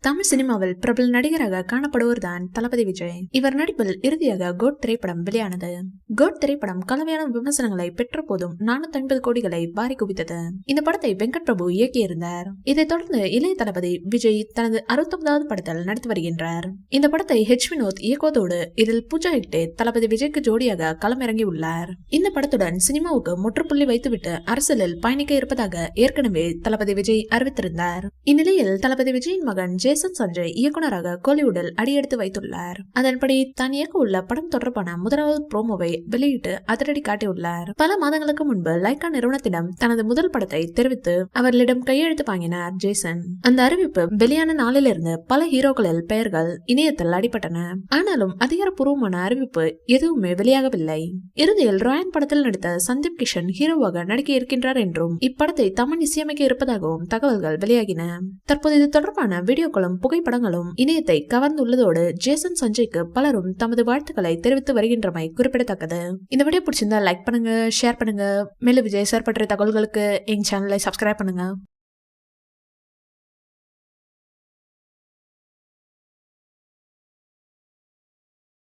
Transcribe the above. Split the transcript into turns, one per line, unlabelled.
தமிழ் சினிமாவில் பிரபல நடிகராக காணப்படுவர்தான் தளபதி விஜய். இவர் நடிப்பில் இறுதியாக கோட் திரைப்படம் வெளியானது. கோட் திரைப்படம் கலவையான விமர்சனங்களை பெற்ற போதும் 450 கோடிகளை வாரி குவித்தது. இந்த படத்தை வெங்கட் பிரபு இயக்கியிருந்தார். இதைத் தொடர்ந்து இளைய தளபதி விஜய் தனது 69வது படத்தில் நடித்து வருகின்றார். இந்த படத்தை ஹெச் வினோத் இயக்குவதோடு இதில் பூஜா ஹெக்டே தளபதி விஜய்க்கு ஜோடியாக களமிறங்கியுள்ளார். இந்த படத்துடன் சினிமாவுக்கு முற்றுப்புள்ளி வைத்துவிட்டு அரசியலில் பயணிக்க இருப்பதாக ஏற்கனவே தளபதி விஜய் அறிவித்திருந்தார். இந்நிலையில் தளபதி விஜயின் மகன் ஜேசன் சஞ்சய் இயக்குனராக கோலிவுட்டில் அடியெடுத்து வைத்துள்ளார். அதன்படி தான் இயக்க உள்ள படம் தொடர்பான முதலாவது ப்ரோமோவை வெளியிட்டு அதிரடி காட்டியுள்ளார். பல மாதங்களுக்கு முன்பு லைக்கா நிறுவனத்திடம் தனது முதல் படத்தை தெரிவித்து அவர்களிடம் கையெழுத்து வாங்கினார் ஜேசன். அந்த அறிவிப்பு வெளியான நாளிலிருந்து பல ஹீரோக்களில் பெயர்கள் இணையத்தில் அடிபட்டன. ஆனாலும் அதிகாரப்பூர்வமான அறிவிப்பு எதுவுமே வெளியாகவில்லை. இறுதியில் ராயன் படத்தில் நடித்த சந்தீப் கிஷன் ஹீரோவாக நடிக்க இருக்கின்றார் என்றும் இப்படத்தை தமன் இசையமைக்க இருப்பதாகவும் தகவல்கள் வெளியாகின. தற்போது இது தொடர்பான வீடியோக்களும் புகைப்படங்களும் இணையத்தை கவர்ந்துள்ளதோடு ஜேசன் சஞ்சய்க்கு பலரும் தமது வாழ்த்துக்களை தெரிவித்து வருகின்றமை குறிப்பிடத்தக்கது. இந்த வீடியோ பிடிச்சிருந்தா லைக் பண்ணுங்க, ஷேர் பண்ணுங்க. மேலும் விஜய் சார் பற்றிய தகவல்களுக்கு எங்க சேனலை சப்ஸ்கிரைப் பண்ணுங்க.